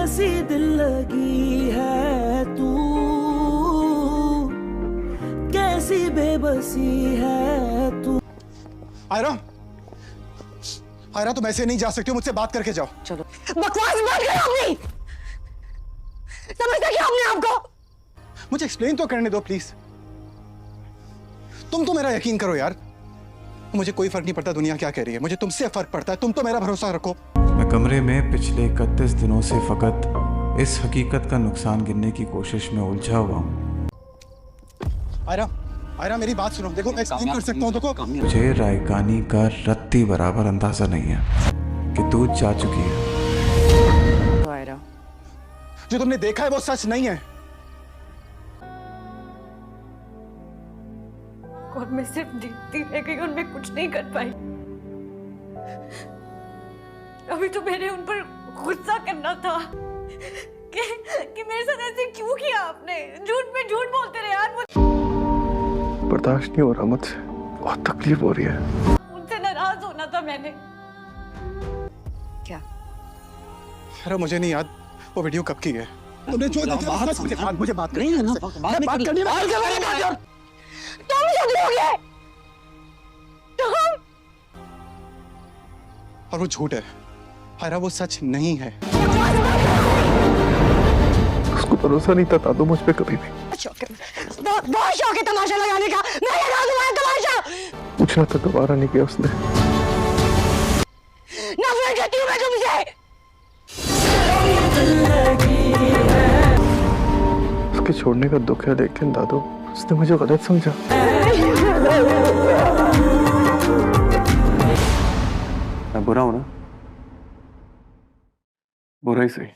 कैसी दिल लगी है तू, कैसी बेबसी है तू। आयरा, आयरा तुम ऐसे नहीं जा सकती हो, मुझसे बात करके जाओ। चलो बकवास बंद करो अपनी। समझते क्या हमने आपको? मुझे एक्सप्लेन तो करने दो प्लीज। तुम तो मेरा यकीन करो यार, मुझे कोई फर्क नहीं पड़ता दुनिया क्या कह रही है, मुझे तुमसे फर्क पड़ता है। तुम तो मेरा भरोसा रखो। मैं कमरे में पिछले 31 दिनों से फकत इस हकीकत का नुकसान गिनने की कोशिश में उलझा हुआ हूँ। आयरा, आयरा मेरी बात सुनो, देखो मैं एक्सप्लेन कर सकता हूँ। देखो मुझे रायकानी का रत्ती बराबर अंदाजा नहीं है कि दूध जा चुकी है। तो आयरा, जो तुमने देखा है वो सच नहीं है। और मैं सिर्फ देखती रह गई और मैं कुछ नहीं कर पाई। अभी तो मैंने उन पर गुस्सा करना था कि मेरे साथ ऐसे क्यों किया आपने। झूठ पे झूठ बोलते रहे यार। बर्दाश्त नहीं हो रहा मुझसे, बहुत तकलीफ हो रही है। उनसे नाराज होना था मैंने। क्या? अरे मुझे नहीं याद वो वीडियो कब की है। तुमने जो देखा मुझे बात नहीं है ना, बात करनी है। तुम झगड़े हो गए। तुम और वो झूठ है आयरा, वो सच नहीं है। उसको भरोसा नहीं था तो मुझ पे कभी भी। बहुत शौक है तमाशा लगाने का। मैं लगा दूंगा तमाशा। पूछना तो दोबारा नहीं किया उसने। नफरत करती हूँ मैं तुमसे। उसके छोड़ने का दुख है, लेकिन दादू उसने मुझे गलत समझा। मैं बुरा हूं ना? बुरा ही सही।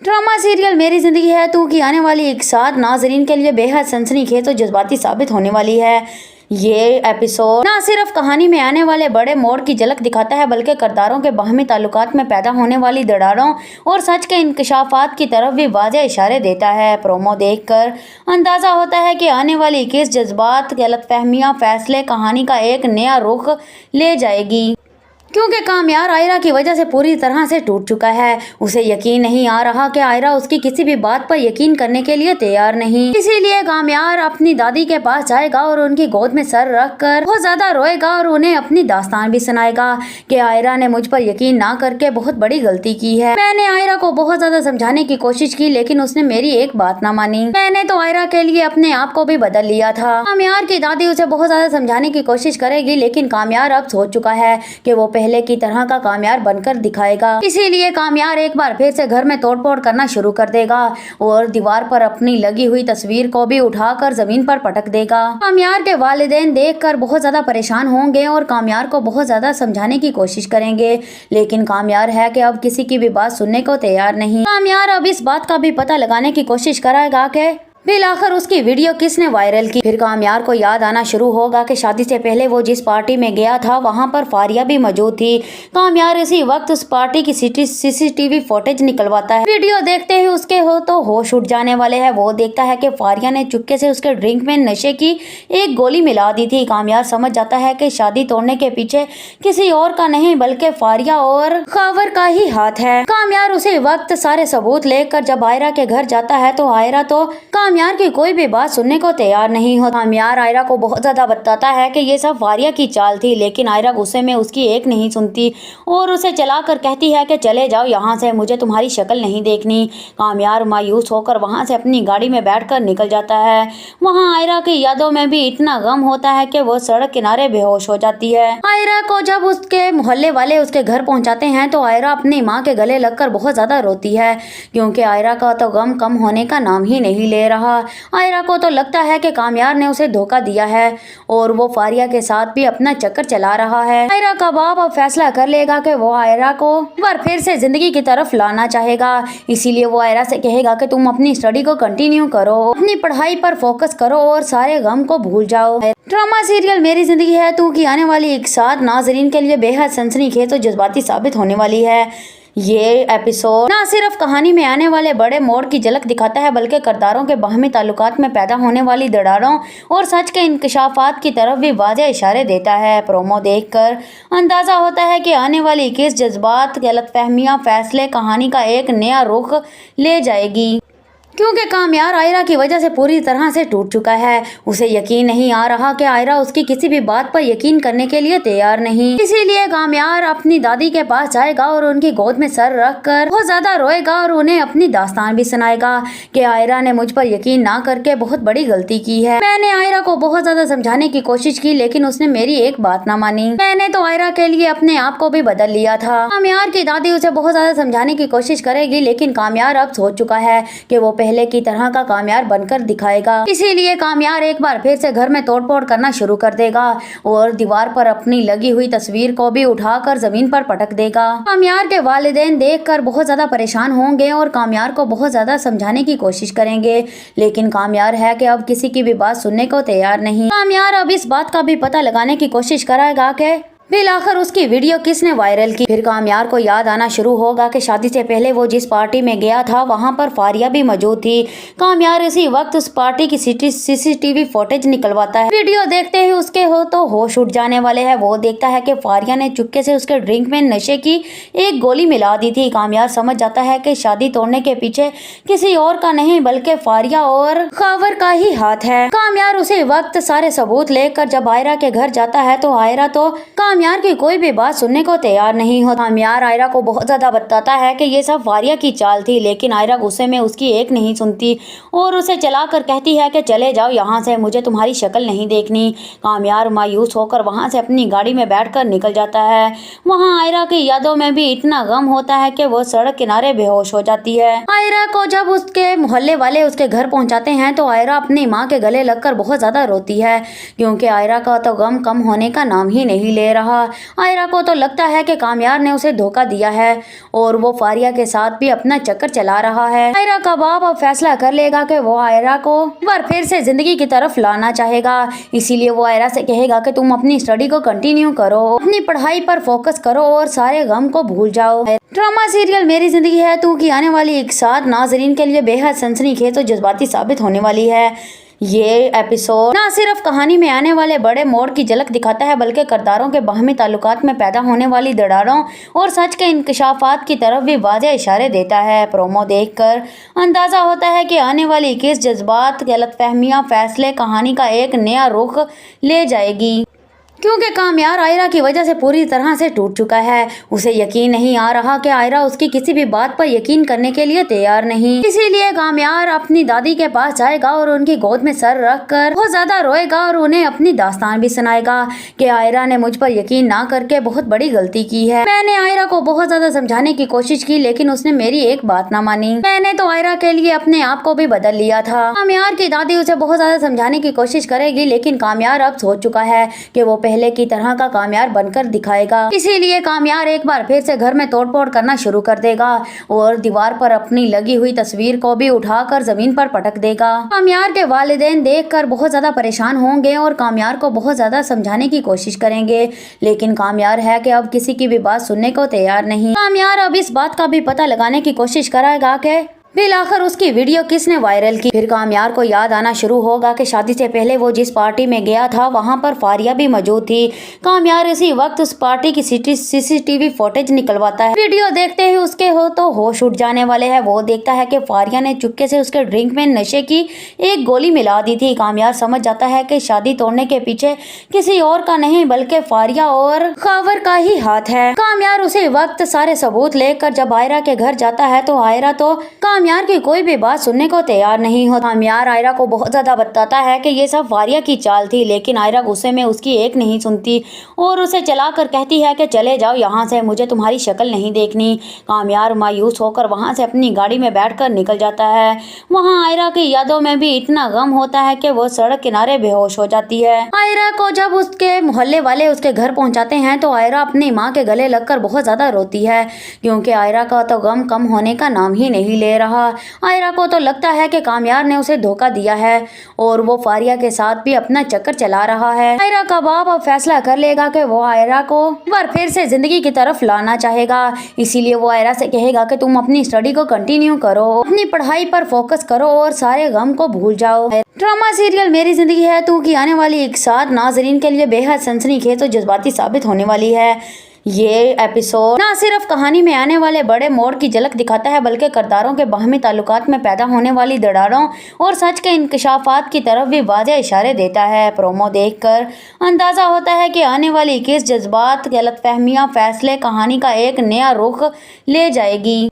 ड्रामा सीरियल मेरी जिंदगी है तू की आने वाली एक साथ नाजरीन के लिए बेहद सनसनीखेज और जज्बाती साबित होने वाली है। ये एपिसोड ना सिर्फ कहानी में आने वाले बड़े मोड़ की झलक दिखाता है, बल्कि किरदारों के बाहमी ताल्लुकात में पैदा होने वाली दरारों और सच के इंकशाफात की तरफ भी वाज़ेह इशारे देता है। प्रोमो देखकर अंदाज़ा होता है कि आने वाली 21 जज्बात, गलतफहमियां, फैसले कहानी का एक नया रुख ले जाएगी, क्योंकि कामयार आयरा की वजह से पूरी तरह से टूट चुका है। उसे यकीन नहीं आ रहा कि आयरा उसकी किसी भी बात पर यकीन करने के लिए तैयार नहीं। इसीलिए कामयार अपनी दादी के पास जाएगा और उनकी गोद में सर रखकर बहुत ज्यादा रोएगा और उन्हें अपनी दास्तान भी सुनाएगा कि आयरा ने मुझ पर यकीन ना करके बहुत बड़ी गलती की है। मैंने आयरा को बहुत ज्यादा समझाने की कोशिश की, लेकिन उसने मेरी एक बात ना मानी। मैंने तो आयरा के लिए अपने आप को भी बदल लिया था। कामयार की दादी उसे बहुत ज्यादा समझाने की कोशिश करेगी, लेकिन कामयार अब सोच चुका है कि वो पहले की तरह का कामयार बनकर दिखाएगा। इसीलिए कामयार एक बार फिर से घर में तोड़फोड़ करना शुरू कर देगा और दीवार पर अपनी लगी हुई तस्वीर को भी उठाकर जमीन पर पटक देगा। कामयार के वालिदैन देखकर बहुत ज्यादा परेशान होंगे और कामयार को बहुत ज्यादा समझाने की कोशिश करेंगे, लेकिन कामयार है कि अब किसी की भी बात सुनने को तैयार नहीं। कामयार अब इस बात का भी पता लगाने की कोशिश करेगा कि फिर आखिर उसकी वीडियो किसने वायरल की। फिर कामयार को याद आना शुरू होगा कि शादी से पहले वो जिस पार्टी में गया था वहां पर फारिया भी मौजूद थी। कामयार इसी वक्त उस पार्टी की सीसीटीवी फुटेज निकलवाता है। वीडियो देखते ही उसके तो होश उठ जाने वाले हैं। वो देखता है कि फारिया ने चुपके से उसके ड्रिंक में नशे की एक गोली मिला दी थी। कामयार समझ जाता है कि शादी तोड़ने के पीछे किसी और का नहीं बल्कि फारिया और खावर का ही हाथ है। कामयार उसी वक्त सारे सबूत लेकर जब आयरा के घर जाता है तो आयरा तो कामयार की कोई भी बात सुनने को तैयार नहीं होता। कामयार आयरा को बहुत ज्यादा बताता है कि ये सब फारिया की चाल थी, लेकिन आयरा गुस्से में उसकी एक नहीं सुनती और उसे चलाकर कहती है कि चले जाओ यहाँ से, मुझे तुम्हारी शक्ल नहीं देखनी। कामयार मायूस होकर वहाँ से अपनी गाड़ी में बैठकर निकल जाता है। वहाँ आयरा की यादों में भी इतना गम होता है कि वो सड़क किनारे बेहोश हो जाती है। आयरा को जब उसके मोहल्ले वाले उसके घर पहुँचाते हैं तो आयरा अपनी माँ के गले लगकर बहुत ज्यादा रोती है, क्योंकि आयरा का तो गम कम होने का नाम ही नहीं ले रहा। आयरा को तो लगता है कि कामयार ने उसे धोखा दिया है और वो फारिया के साथ भी अपना चक्कर चला रहा है। आयरा का बाप अब फैसला कर लेगा कि वो आयरा को एक बार फिर से जिंदगी की तरफ लाना चाहेगा। इसीलिए वो आयरा से कहेगा कि तुम अपनी स्टडी को कंटिन्यू करो, अपनी पढ़ाई पर फोकस करो और सारे गम को भूल जाओ। ड्रामा सीरियल मेरी जिंदगी है तू की आने वाली एक साथ नाजरीन के लिए बेहद सनसनीखेज और जज्बाती साबित होने वाली है। ये एपिसोड ना सिर्फ कहानी में आने वाले बड़े मोड़ की झलक दिखाता है बल्कि किरदारों के बाहमी ताल्लुकात में पैदा होने वाली दरारों और सच के इंकशाफात की तरफ भी वाज़ेह इशारे देता है। प्रोमो देखकर अंदाज़ा होता है कि आने वाली किस जज्बात, गलतफहमियां, फैसले कहानी का एक नया रुख ले जाएगी, क्योंकि कामयार आयरा की वजह से पूरी तरह से टूट चुका है। उसे यकीन नहीं आ रहा कि आयरा उसकी किसी भी बात पर यकीन करने के लिए तैयार नहीं। इसीलिए कामयार अपनी दादी के पास जाएगा और उनकी गोद में सर रख कर बहुत ज्यादा रोएगा और उन्हें अपनी दास्तान भी सुनाएगा कि आयरा ने मुझ पर यकीन ना करके बहुत बड़ी गलती की है। मैंने आयरा को बहुत ज्यादा समझाने की कोशिश की लेकिन उसने मेरी एक बात ना मानी। मैंने तो आयरा के लिए अपने आप को भी बदल लिया था। कामयार की दादी उसे बहुत ज्यादा समझाने की कोशिश करेगी लेकिन कामयार अब सोच चुका है कि वो पहले की तरह का कामयार बनकर दिखाएगा। इसीलिए कामयार एक बार फिर से घर में तोड़फोड़ करना शुरू कर देगा और दीवार पर अपनी लगी हुई तस्वीर को भी उठाकर जमीन पर पटक देगा। कामयार के वालिदैन देखकर बहुत ज्यादा परेशान होंगे और कामयार को बहुत ज्यादा समझाने की कोशिश करेंगे लेकिन कामयार है कि अब किसी की भी बात सुनने को तैयार नहीं। कामयार अब इस बात का भी पता लगाने की कोशिश करेगा कि बिलाखिर उसकी वीडियो किसने वायरल की। फिर कामयार को याद आना शुरू होगा कि शादी से पहले वो जिस पार्टी में गया था वहां पर फारिया भी मौजूद थी। कामयार इसी वक्त उस पार्टी की सीसीटीवी फुटेज निकलवाता है। वीडियो देखते ही उसके तो होश उठ जाने वाले हैं। वो देखता है कि फारिया ने चुपके से उसके ड्रिंक में नशे की एक गोली मिला दी थी। कामयार समझ जाता है कि शादी तोड़ने के पीछे किसी और का नहीं बल्कि फारिया और खावर का ही हाथ है। कामयार उसी वक्त सारे सबूत लेकर जब आयरा के घर जाता है तो आयरा तो कामयार की कोई भी बात सुनने को तैयार नहीं होता। कामयार आयरा को बहुत ज्यादा बताता है कि ये सब फारिया की चाल थी लेकिन आयरा गुस्से में उसकी एक नहीं सुनती और उसे चलाकर कहती है कि चले जाओ यहाँ से, मुझे तुम्हारी शक्ल नहीं देखनी। कामयार मायूस होकर वहाँ से अपनी गाड़ी में बैठकर निकल जाता है। वहाँ आयरा की यादों में भी इतना गम होता है कि वो सड़क किनारे बेहोश हो जाती है। आयरा को जब उसके मोहल्ले वाले उसके घर पहुँचाते हैं तो आयरा अपनी माँ के गले लगकर बहुत ज्यादा रोती है क्योंकि आयरा का तो गम कम होने का नाम ही नहीं ले रहा। आयरा को तो लगता है कि कामयार ने उसे धोखा दिया है और वो फारिया के साथ भी अपना चक्कर चला रहा है। आयरा का बाप अब फैसला कर लेगा कि वो आयरा को बार फिर से जिंदगी की तरफ लाना चाहेगा। इसीलिए वो आयरा से कहेगा कि तुम अपनी स्टडी को कंटिन्यू करो, अपनी पढ़ाई पर फोकस करो और सारे गम को भूल जाओ। ड्रामा सीरियल मेरी जिंदगी है तू की आने वाली एक साथ नाजरीन के लिए बेहद सनसनीखेज और जज्बाती साबित होने वाली है। ये एपिसोड ना सिर्फ कहानी में आने वाले बड़े मोड़ की झलक दिखाता है बल्कि किरदारों के बाहमी ताल्लुकात में पैदा होने वाली दरारों और सच के इंकशाफात की तरफ भी वाज़ेह इशारे देता है। प्रोमो देखकर अंदाज़ा होता है कि आने वाली किस जज्बात, गलतफहमियां, फैसले कहानी का एक नया रुख ले जाएगी, क्योंकि कामयार आयरा की वजह से पूरी तरह से टूट चुका है। उसे यकीन नहीं आ रहा कि आयरा उसकी किसी भी बात पर यकीन करने के लिए तैयार नहीं। इसीलिए कामयार अपनी दादी के पास जाएगा और उनकी गोद में सर रख कर बहुत ज्यादा रोएगा और उन्हें अपनी दास्तान भी सुनाएगा कि आयरा ने मुझ पर यकीन ना करके बहुत बड़ी गलती की है। मैंने आयरा को बहुत ज्यादा समझाने की कोशिश की लेकिन उसने मेरी एक बात ना मानी। मैंने तो आयरा के लिए अपने आप को भी बदल लिया था। कामयार की दादी उसे बहुत ज्यादा समझाने की कोशिश करेगी लेकिन कामयार अब सोच चुका है कि वो पहले की तरह का कामयार बनकर दिखाएगा। इसीलिए कामयार एक बार फिर से घर में तोड़फोड़ करना शुरू कर देगा और दीवार पर अपनी लगी हुई तस्वीर को भी उठाकर जमीन पर पटक देगा। कामयार के वालिदैन देखकर बहुत ज्यादा परेशान होंगे और कामयार को बहुत ज्यादा समझाने की कोशिश करेंगे लेकिन कामयार है कि अब किसी की भी बात सुनने को तैयार नहीं। कामयार अब इस बात का भी पता लगाने की कोशिश करेगा कि बिलाखिर उसकी वीडियो किसने वायरल की। फिर कामयार को याद आना शुरू होगा कि शादी से पहले वो जिस पार्टी में गया था वहां पर फारिया भी मौजूद थी। कामयार इसी वक्त उस पार्टी की सीसीटीवी फुटेज निकलवाता है। वीडियो देखते ही उसके तो होश उठ जाने वाले हैं। वो देखता है कि फारिया ने चुपके से उसके ड्रिंक में नशे की एक गोली मिला दी थी। कामयार समझ जाता है कि शादी तोड़ने के पीछे किसी और का नहीं बल्कि फारिया और खावर का ही हाथ है। कामयार उसी वक्त सारे सबूत लेकर जब आयरा के घर जाता है तो आयरा तो कामयार की कोई भी बात सुनने को तैयार नहीं होता। कामयार आयरा को बहुत ज्यादा बताता है कि ये सब फारिया की चाल थी लेकिन आयरा गुस्से में उसकी एक नहीं सुनती और उसे चलाकर कहती है कि चले जाओ यहाँ से, मुझे तुम्हारी शक्ल नहीं देखनी। कामयार मायूस होकर वहाँ से अपनी गाड़ी में बैठकर निकल जाता है। वहाँ आयरा की यादों में भी इतना गम होता है कि वो सड़क किनारे बेहोश हो जाती है। आयरा को जब उसके मोहल्ले वाले उसके घर पहुँचाते हैं तो आयरा अपनी माँ के गले लगकर बहुत ज्यादा रोती है क्योंकि आयरा का तो गम कम होने का नाम ही नहीं ले रहा। रहा। आयरा को तो लगता है कि कामयार ने उसे धोखा दिया है और वो फारिया के साथ भी अपना चक्कर चला रहा है। आयरा का बाप अब फैसला कर लेगा कि वो आयरा को एक बार फिर से जिंदगी की तरफ लाना चाहेगा, इसीलिए वो आयरा से कहेगा कि तुम अपनी स्टडी को कंटिन्यू करो, अपनी पढ़ाई पर फोकस करो और सारे गम को भूल जाओ। ड्रामा सीरियल मेरी जिंदगी है तू की आने वाली एक साथ नाजरीन के लिए बेहद सनसनीखेज और जज्बाती साबित होने वाली है। ये एपिसोड ना सिर्फ कहानी में आने वाले बड़े मोड़ की झलक दिखाता है बल्कि किरदारों के बाहमी ताल्लुकात में पैदा होने वाली दरारों और सच के इंकशाफात की तरफ भी वाज़ेह इशारे देता है। प्रोमो देखकर अंदाज़ा होता है कि आने वाली किस जज्बात, गलतफहमियां, फैसले कहानी का एक नया रुख ले जाएगी,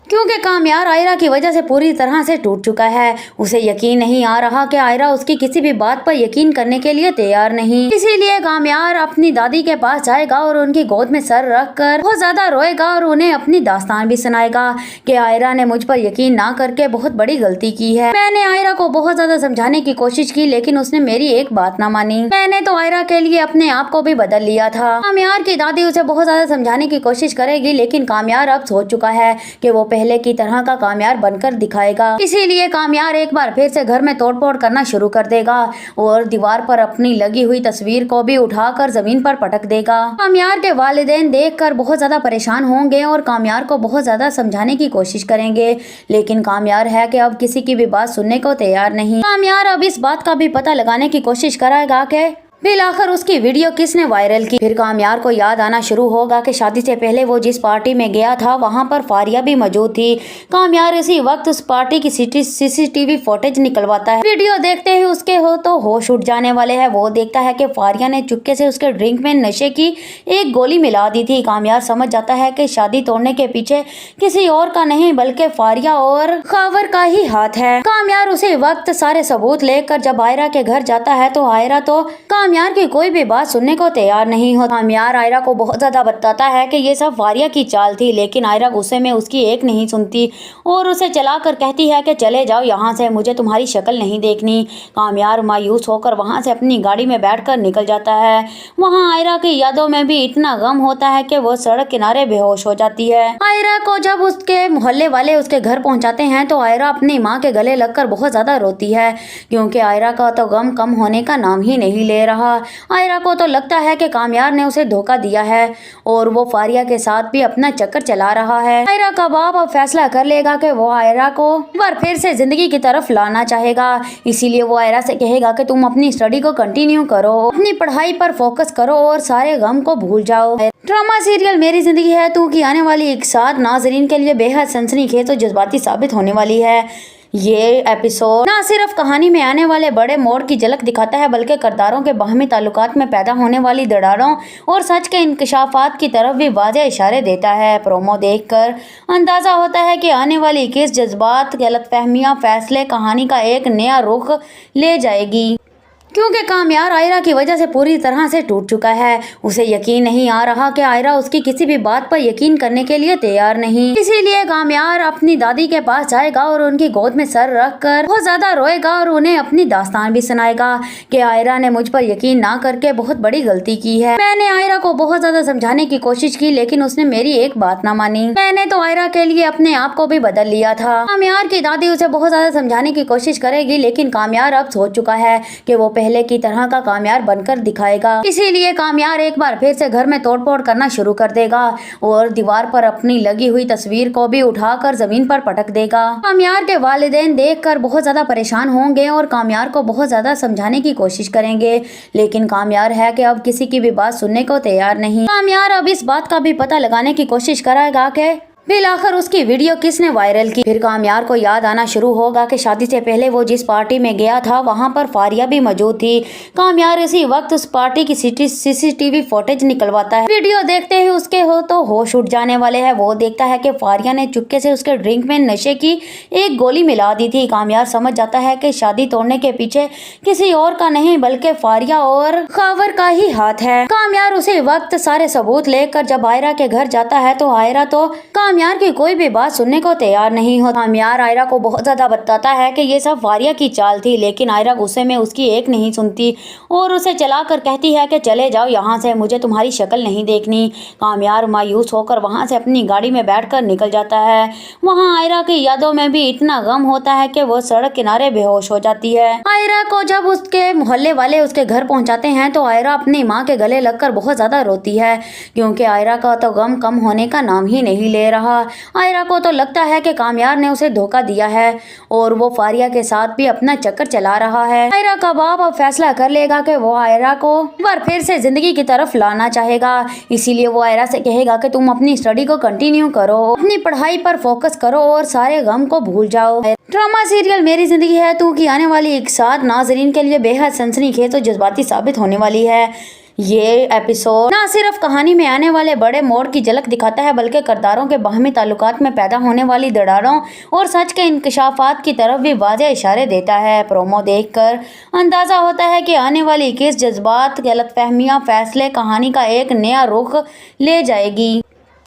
क्योंकि कामयार आयरा की वजह से पूरी तरह से टूट चुका है। उसे यकीन नहीं आ रहा कि आयरा उसकी किसी भी बात पर यकीन करने के लिए तैयार नहीं। इसीलिए कामयार अपनी दादी के पास जाएगा और उनकी गोद में सर रख कर बहुत ज्यादा रोएगा और उन्हें अपनी दास्तान भी सुनाएगा कि आयरा ने मुझ पर यकीन ना करके बहुत बड़ी गलती की है। मैंने आयरा को बहुत ज्यादा समझाने की कोशिश की लेकिन उसने मेरी एक बात ना मानी। मैंने तो आयरा के लिए अपने आप को भी बदल लिया था। कामयार की दादी उसे बहुत ज्यादा समझाने की कोशिश करेगी लेकिन कामयार अब सोच चुका है कि वो पहले की तरह का कामयार बनकर दिखाएगा। इसीलिए कामयार एक बार फिर से घर में तोड़फोड़ करना शुरू कर देगा और दीवार पर अपनी लगी हुई तस्वीर को भी उठाकर जमीन पर पटक देगा। कामयार के वालिदैन देखकर बहुत ज्यादा परेशान होंगे और कामयार को बहुत ज्यादा समझाने की कोशिश करेंगे लेकिन कामयार है कि अब किसी की भी बात सुनने को तैयार नहीं। कामयार अब इस बात का भी पता लगाने की कोशिश करेगा कि बिलाखिर उसकी वीडियो किसने वायरल की। फिर कामयार को याद आना शुरू होगा कि शादी से पहले वो जिस पार्टी में गया था वहां पर फारिया भी मौजूद थी। कामयार इसी वक्त उस पार्टी की सीसीटीवी फुटेज निकलवाता है। वीडियो देखते ही उसके तो होश उठ जाने वाले हैं। वो देखता है कि फारिया ने चुपके से उसके ड्रिंक में नशे की एक गोली मिला दी थी। कामयार समझ जाता है कि शादी तोड़ने के पीछे किसी और का नहीं बल्कि फारिया और खावर का ही हाथ है। कामयार उसी वक्त सारे सबूत लेकर जब आयरा के घर जाता है तो आयरा तो कामयार की कोई भी बात सुनने को तैयार नहीं होता। कामयार आयरा को बहुत ज्यादा बताता है कि ये सब फारिया की चाल थी लेकिन आयरा गुस्से में उसकी एक नहीं सुनती और उसे चलाकर कहती है कि चले जाओ यहाँ से, मुझे तुम्हारी शक्ल नहीं देखनी। कामयार मायूस होकर वहाँ से अपनी गाड़ी में बैठकर निकल जाता है। वहाँ आयरा की यादों में भी इतना गम होता है कि वो सड़क किनारे बेहोश हो जाती है। आयरा को जब उसके मोहल्ले वाले उसके घर पहुँचाते हैं तो आयरा अपनी माँ के गले लगकर बहुत ज्यादा रोती है क्योंकि आयरा का तो गम कम होने का नाम ही नहीं ले रहा। आयरा को तो लगता है कि कामयार ने उसे धोखा दिया है और वो फारिया के साथ भी अपना चक्कर चला रहा है। आयरा का बाप अब फैसला कर लेगा कि वो आयरा को एक बार फिर से जिंदगी की तरफ लाना चाहेगा, इसीलिए वो आयरा से कहेगा कि तुम अपनी स्टडी को कंटिन्यू करो, अपनी पढ़ाई पर फोकस करो और सारे गम को भूल जाओ। ड्रामा सीरियल मेरी जिंदगी है तू की आने वाली एक साथ नाजरीन के लिए बेहद सनसनीखेज और जज्बाती साबित होने वाली है। ये एपिसोड ना सिर्फ कहानी में आने वाले बड़े मोड़ की झलक दिखाता है बल्कि किरदारों के बाहमी ताल्लुकात में पैदा होने वाली दरारों और सच के इंकशाफात की तरफ भी वाज़ेह इशारे देता है। प्रोमो देखकर अंदाज़ा होता है कि आने वाली किस जज्बात, गलतफहमियां, फैसले कहानी का एक नया रुख ले जाएगी, क्योंकि कामयार आयरा की वजह से पूरी तरह से टूट चुका है। उसे यकीन नहीं आ रहा कि आयरा उसकी किसी भी बात पर यकीन करने के लिए तैयार नहीं। इसीलिए कामयार अपनी दादी के पास जाएगा और उनकी गोद में सर रख कर बहुत ज्यादा रोएगा और उन्हें अपनी दास्तान भी सुनाएगा कि आयरा ने मुझ पर यकीन ना करके बहुत बड़ी गलती की है। मैंने आयरा को बहुत ज्यादा समझाने की कोशिश की लेकिन उसने मेरी एक बात ना मानी। मैंने तो आयरा के लिए अपने आप को भी बदल लिया था। कामयार की दादी उसे बहुत ज्यादा समझाने की कोशिश करेगी लेकिन कामयार अब सोच चुका है कि वो पहले की तरह का कामयार बनकर दिखाएगा। इसीलिए कामयार एक बार फिर से घर में तोड़फोड़ करना शुरू कर देगा और दीवार पर अपनी लगी हुई तस्वीर को भी उठाकर जमीन पर पटक देगा। कामयार के वालिदैन देखकर बहुत ज्यादा परेशान होंगे और कामयार को बहुत ज्यादा समझाने की कोशिश करेंगे लेकिन कामयार है कि अब किसी की भी बात सुनने को तैयार नहीं। कामयार अब इस बात का भी पता लगाने की कोशिश करेगा कि बिलाखिर उसकी वीडियो किसने वायरल की। फिर कामयार को याद आना शुरू होगा कि शादी से पहले वो जिस पार्टी में गया था वहां पर फारिया भी मौजूद थी। कामयार इसी वक्त उस पार्टी की सीसीटीवी फुटेज निकलवाता है। वीडियो देखते ही उसके तो होश उठ जाने वाले हैं। वो देखता है कि फारिया ने चुपके से उसके ड्रिंक में नशे की एक गोली मिला दी थी। कामयार समझ जाता है कि शादी तोड़ने के पीछे किसी और का नहीं बल्कि फारिया और खावर का ही हाथ है। कामयार उसी वक्त सारे सबूत लेकर जब आयरा के घर जाता है तो आयरा तो कामयार की कोई भी बात सुनने को तैयार नहीं होता। कामयार आयरा को बहुत ज्यादा बताता है कि ये सब फारिया की चाल थी, लेकिन आयरा गुस्से में उसकी एक नहीं सुनती और उसे चलाकर कहती है कि चले जाओ यहाँ से, मुझे तुम्हारी शक्ल नहीं देखनी। कामयार मायूस होकर वहाँ से अपनी गाड़ी में बैठकर निकल जाता है। वहाँ आयरा की यादों में भी इतना गम होता है कि वो सड़क किनारे बेहोश हो जाती है। आयरा को जब उसके मोहल्ले वाले उसके घर पहुँचाते हैं तो आयरा अपनी माँ के गले लगकर बहुत ज्यादा रोती है, क्योंकि आयरा का तो गम कम होने का नाम ही नहीं ले रहा। आयरा को तो लगता है कि कामयार ने उसे धोखा दिया है और वो फारिया के साथ भी अपना चक्कर चला रहा है। आयरा का बाप अब फैसला कर लेगा कि वो आयरा को एक बार फिर से जिंदगी की तरफ लाना चाहेगा, इसीलिए वो आयरा से कहेगा कि तुम अपनी स्टडी को कंटिन्यू करो, अपनी पढ़ाई पर फोकस करो और सारे गम को भूल जाओ। ड्रामा सीरियल मेरी जिंदगी है तू की आने वाली एक साथ नाजरीन के लिए बेहद सनसनीखेज और जज्बाती साबित होने वाली है। ये एपिसोड ना सिर्फ कहानी में आने वाले बड़े मोड़ की झलक दिखाता है, बल्कि किरदारों के बाहमी ताल्लुकात में पैदा होने वाली दरारों और सच के इंकशाफात की तरफ भी वाज़ेह इशारे देता है। प्रोमो देखकर अंदाज़ा होता है कि आने वाली किस जज्बात, गलतफहमियां, फैसले कहानी का एक नया रुख ले जाएगी,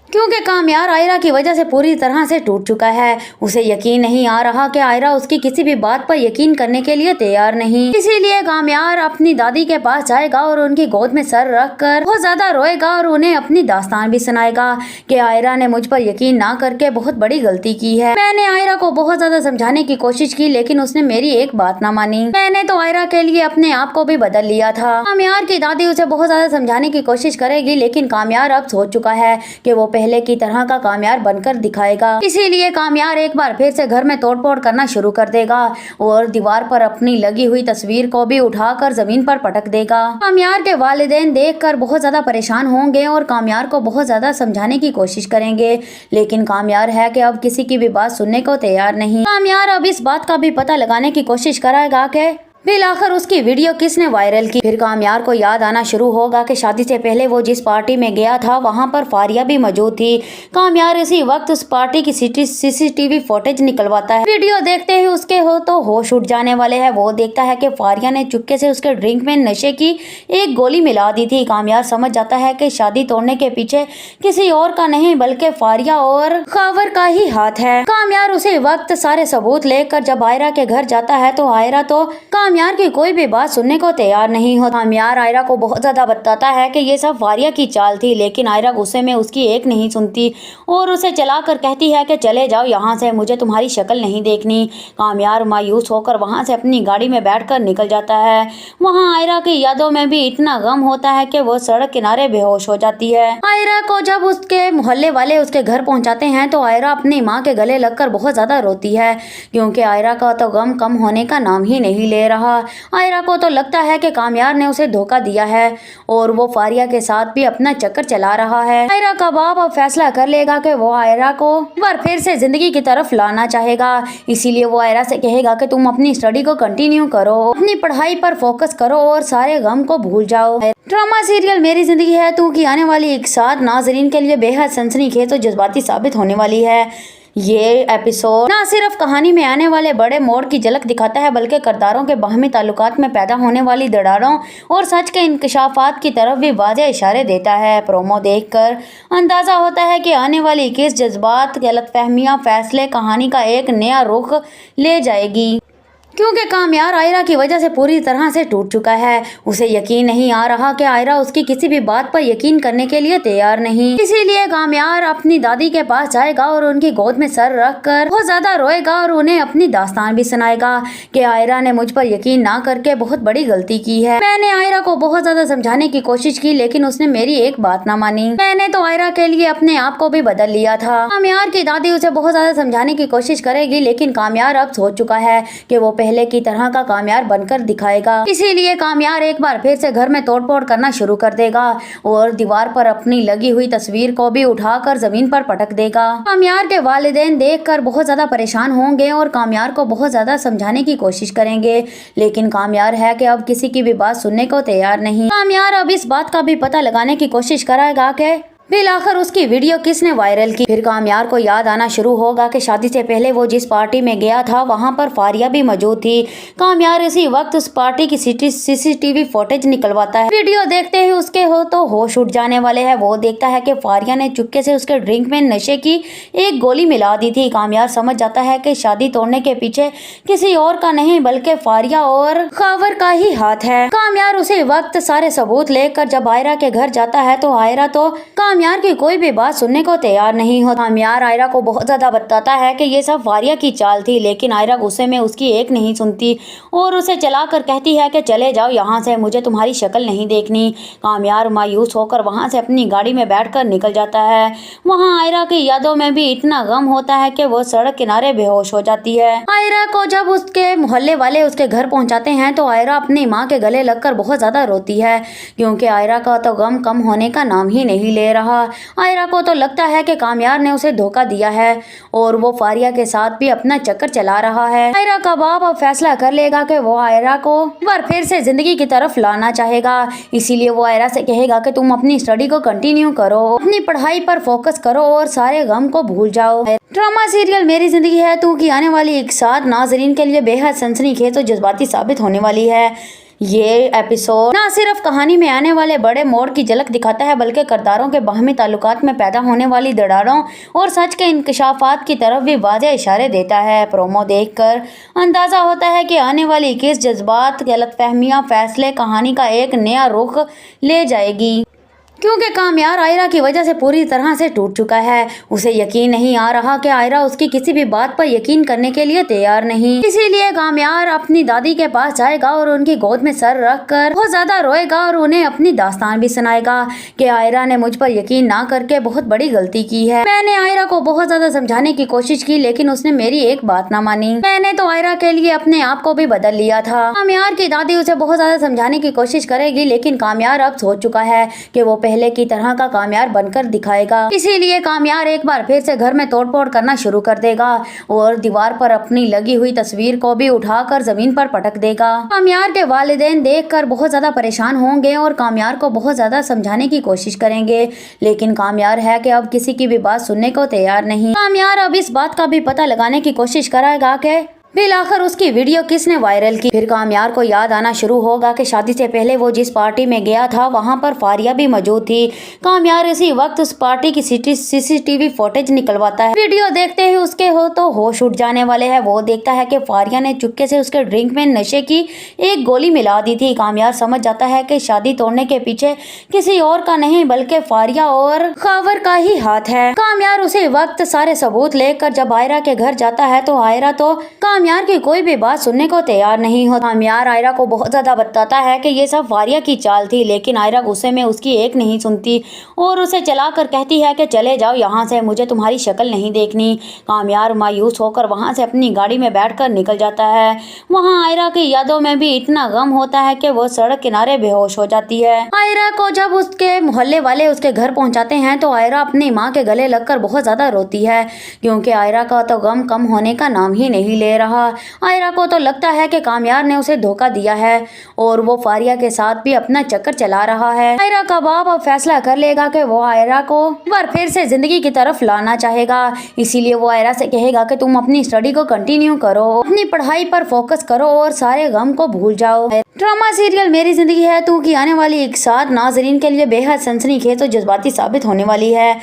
क्योंकि कामयार आयरा की वजह से पूरी तरह से टूट चुका है। उसे यकीन नहीं आ रहा कि आयरा उसकी किसी भी बात पर यकीन करने के लिए तैयार नहीं। इसीलिए कामयार अपनी दादी के पास जाएगा और उनकी गोद में सर रखकर बहुत ज्यादा रोएगा और उन्हें अपनी दास्तान भी सुनाएगा कि आयरा ने मुझ पर यकीन ना करके बहुत बड़ी गलती की है। मैंने आयरा को बहुत ज्यादा समझाने की कोशिश की, लेकिन उसने मेरी एक बात ना मानी। मैंने तो आयरा के लिए अपने आप को भी बदल लिया था। कामयार की दादी उसे बहुत ज्यादा समझाने की कोशिश करेगी, लेकिन कामयार अब सोच चुका है कि वो पहले की तरह का कामयार बनकर दिखाएगा। इसीलिए कामयार एक बार फिर से घर में तोड़फोड़ करना शुरू कर देगा और दीवार पर अपनी लगी हुई तस्वीर को भी उठाकर जमीन पर पटक देगा। कामयार के वालिदैन देखकर बहुत ज्यादा परेशान होंगे और कामयार को बहुत ज्यादा समझाने की कोशिश करेंगे, लेकिन कामयार है कि अब किसी की भी बात सुनने को तैयार नहीं। कामयार अब इस बात का भी पता लगाने की कोशिश करेगा कि बिलाखिर उसकी वीडियो किसने वायरल की। फिर कामयार को याद आना शुरू होगा कि शादी से पहले वो जिस पार्टी में गया था वहां पर फारिया भी मौजूद थी। कामयार इसी वक्त उस पार्टी की सीसीटीवी फुटेज निकलवाता है। वीडियो देखते ही उसके तो होश उठ जाने वाले हैं। वो देखता है कि फारिया ने चुपके से उसके ड्रिंक में नशे की एक गोली मिला दी थी। कामयार समझ जाता है कि शादी तोड़ने के पीछे किसी और का नहीं बल्कि फारिया और खावर का ही हाथ है। कामयार उसी वक्त सारे सबूत लेकर जब आयरा के घर जाता है तो आयरा तो कामयार की कोई भी बात सुनने को तैयार नहीं होता। कामयार आयरा को बहुत ज्यादा बताता है कि ये सब फारिया की चाल थी, लेकिन आयरा गुस्से में उसकी एक नहीं सुनती और उसे चलाकर कहती है कि चले जाओ यहाँ से, मुझे तुम्हारी शक्ल नहीं देखनी। कामयार मायूस होकर वहाँ से अपनी गाड़ी में बैठकर निकल जाता है। वहाँ आयरा की यादों में भी इतना गम होता है कि वो सड़क किनारे बेहोश हो जाती है। आयरा को जब उसके मोहल्ले वाले उसके घर पहुँचाते हैं तो आयरा अपनी माँ के गले लगकर बहुत ज्यादा रोती है, क्योंकि आयरा का तो गम कम होने का नाम ही नहीं ले रहा। आयरा को तो लगता है कि कामयार ने उसे धोखा दिया है और वो फारिया के साथ भी अपना चक्कर चला रहा है। आयरा का बाप अब फैसला कर लेगा कि वो आयरा को एक बार फिर से जिंदगी की तरफ लाना चाहेगा, इसीलिए वो आयरा से कहेगा कि तुम अपनी स्टडी को कंटिन्यू करो, अपनी पढ़ाई पर फोकस करो और सारे गम को भूल जाओ। ड्रामा सीरियल मेरी जिंदगी है तू की आने वाली एक साथ नाजरीन के लिए बेहद सनसनीखेज और जज्बाती साबित होने वाली है। ये एपिसोड ना सिर्फ कहानी में आने वाले बड़े मोड़ की झलक दिखाता है, बल्कि किरदारों के बाहमी ताल्लुकात में पैदा होने वाली दरारों और सच के इंकशाफात की तरफ भी वाज़ेह इशारे देता है। प्रोमो देखकर अंदाज़ा होता है कि आने वाली किस जज्बात, गलतफहमियां, फैसले कहानी का एक नया रुख ले जाएगी, क्योंकि कामयार आयरा की वजह से पूरी तरह से टूट चुका है। उसे यकीन नहीं आ रहा कि आयरा उसकी किसी भी बात पर यकीन करने के लिए तैयार नहीं। इसीलिए कामयार अपनी दादी के पास जाएगा और उनकी गोद में सर रखकर बहुत ज्यादा रोएगा और उन्हें अपनी दास्तान भी सुनाएगा कि आयरा ने मुझ पर यकीन ना करके बहुत बड़ी गलती की है। मैंने आयरा को बहुत ज्यादा समझाने की कोशिश की, लेकिन उसने मेरी एक बात ना मानी। मैंने तो आयरा के लिए अपने आप को भी बदल लिया था। कामयार की दादी उसे बहुत ज्यादा समझाने की कोशिश करेगी, लेकिन कामयार अब सोच चुका है कि वो पहले की तरह का कामयार बनकर दिखाएगा। इसीलिए कामयार एक बार फिर से घर में तोड़फोड़ करना शुरू कर देगा और दीवार पर अपनी लगी हुई तस्वीर को भी उठाकर जमीन पर पटक देगा। कामयार के वालिदैन देखकर बहुत ज्यादा परेशान होंगे और कामयार को बहुत ज्यादा समझाने की कोशिश करेंगे, लेकिन कामयार है कि अब किसी की भी बात सुनने को तैयार नहीं। कामयार अब इस बात का भी पता लगाने की कोशिश करेगा कि बिलाखिर उसकी वीडियो किसने वायरल की? फिर कामयार को याद आना शुरू होगा कि शादी से पहले वो जिस पार्टी में गया था वहां पर फारिया भी मौजूद थी। कामयार इसी वक्त उस पार्टी की सीसीटीवी फुटेज निकलवाता है। वीडियो देखते ही उसके तो होश उठ जाने वाले हैं। वो देखता है कि फारिया ने चुपके से उसके ड्रिंक में नशे की एक गोली मिला दी थी। कामयार समझ जाता है कि शादी तोड़ने के पीछे किसी और का नहीं बल्कि फारिया और खावर का ही हाथ है। कामयार उसी वक्त सारे सबूत लेकर जब आयरा के घर जाता है तो आयरा तो कामयार की कोई भी बात सुनने को तैयार नहीं होता। कामयार आयरा को बहुत ज्यादा बताता है कि ये सब फारिया की चाल थी, लेकिन आयरा गुस्से में उसकी एक नहीं सुनती और उसे चलाकर कहती है कि चले जाओ यहाँ से, मुझे तुम्हारी शक्ल नहीं देखनी। कामयार मायूस होकर वहाँ से अपनी गाड़ी में बैठकर निकल जाता है। वहाँ आयरा की यादों में भी इतना गम होता है कि वो सड़क किनारे बेहोश हो जाती है। आयरा को जब उसके मोहल्ले वाले उसके घर पहुँचाते हैं तो आयरा अपनी माँ के गले लगकर बहुत ज्यादा रोती है, क्योंकि आयरा का तो गम कम होने का नाम ही नहीं ले रहा। आयरा को तो लगता है कि कामयार ने उसे धोखा दिया है और वो फारिया के साथ भी अपना चक्कर चला रहा है। आयरा का बाप अब फैसला कर लेगा कि वो आयरा को एक बार फिर से जिंदगी की तरफ लाना चाहेगा। इसीलिए वो आयरा से कहेगा कि तुम अपनी स्टडी को कंटिन्यू करो, अपनी पढ़ाई पर फोकस करो और सारे गम को भूल जाओ। ड्रामा सीरियल मेरी जिंदगी है तू की आने वाली एक साथ नाजरीन के लिए बेहद सनसनीखेज और जज्बाती साबित होने वाली है। ये एपिसोड ना सिर्फ कहानी में आने वाले बड़े मोड़ की झलक दिखाता है बल्कि किरदारों के बाहमी ताल्लुकात में पैदा होने वाली दरारों और सच के इंकशाफात की तरफ भी वाज़ेह इशारे देता है। प्रोमो देखकर अंदाजा होता है कि आने वाली किस जज्बात, गलतफहमियां, फैसले कहानी का एक नया रुख ले जाएगी, क्योंकि कामयार आयरा की वजह से पूरी तरह से टूट चुका है। उसे यकीन नहीं आ रहा कि आयरा उसकी किसी भी बात पर यकीन करने के लिए तैयार नहीं। इसीलिए कामयार अपनी दादी के पास जाएगा और उनकी गोद में सर रखकर बहुत ज्यादा रोएगा और उन्हें अपनी दास्तान भी सुनाएगा कि आयरा ने मुझ पर यकीन ना करके बहुत बड़ी गलती की है। मैंने आयरा को बहुत ज्यादा समझाने की कोशिश की लेकिन उसने मेरी एक बात ना मानी। मैंने तो आयरा के लिए अपने आप को भी बदल लिया था। कामयार की दादी उसे बहुत ज्यादा समझाने की कोशिश करेगी लेकिन कामयार अब सोच चुका है कि वो पहले की तरह का कामयार बनकर दिखाएगा। इसीलिए कामयार एक बार फिर से घर में तोड़फोड़ करना शुरू कर देगा और दीवार पर अपनी लगी हुई तस्वीर को भी उठाकर जमीन पर पटक देगा। कामयार के वालिदैन देखकर बहुत ज्यादा परेशान होंगे और कामयार को बहुत ज्यादा समझाने की कोशिश करेंगे, लेकिन कामयार है कि अब किसी की भी बात सुनने को तैयार नहीं। कामयार अब इस बात का भी पता लगाने की कोशिश करेगा कि बिलाखिर उसकी वीडियो किसने वायरल की। फिर कामयार को याद आना शुरू होगा कि शादी से पहले वो जिस पार्टी में गया था वहां पर फारिया भी मौजूद थी। कामयार इसी वक्त उस पार्टी की सीसीटीवी फुटेज निकलवाता है। वीडियो देखते ही उसके तो होश उठ जाने वाले हैं। वो देखता है कि फारिया ने चुपके से उसके ड्रिंक में नशे की एक गोली मिला दी थी। कामयार समझ जाता है कि शादी तोड़ने के पीछे किसी और का नहीं बल्कि फारिया और खावर का ही हाथ है। कामयार उसी वक्त सारे सबूत लेकर जब आयरा के घर जाता है तो आयरा तो कामयार की कोई भी बात सुनने को तैयार नहीं होता। कामयार आयरा को बहुत ज्यादा बताता है कि ये सब फारिया की चाल थी, लेकिन आयरा गुस्से में उसकी एक नहीं सुनती और उसे चलाकर कहती है कि चले जाओ यहाँ से, मुझे तुम्हारी शक्ल नहीं देखनी। कामयार मायूस होकर वहाँ से अपनी गाड़ी में बैठकर निकल जाता है। वहाँ आयरा की यादों में भी इतना गम होता है कि वो सड़क किनारे बेहोश हो जाती है। आयरा को जब उसके मोहल्ले वाले उसके घर पहुँचाते हैं तो आयरा अपनी माँ के गले लगकर बहुत ज्यादा रोती है, क्योंकि आयरा का तो गम कम होने का नाम ही नहीं ले रहा। आयरा को तो लगता है कि कामयार ने उसे धोखा दिया है और वो फारिया के साथ भी अपना चक्कर चला रहा है। आयरा का बाप अब फैसला कर लेगा कि वो आयरा को एक बार फिर से जिंदगी की तरफ लाना चाहेगा। इसीलिए वो आयरा से कहेगा कि तुम अपनी स्टडी को कंटिन्यू करो, अपनी पढ़ाई पर फोकस करो और सारे गम को भूल जाओ। ड्रामा सीरियल मेरी जिंदगी है तू की आने वाली एक साथ नाजरीन के लिए बेहद सनसनीखेज और जज्बाती साबित होने वाली है।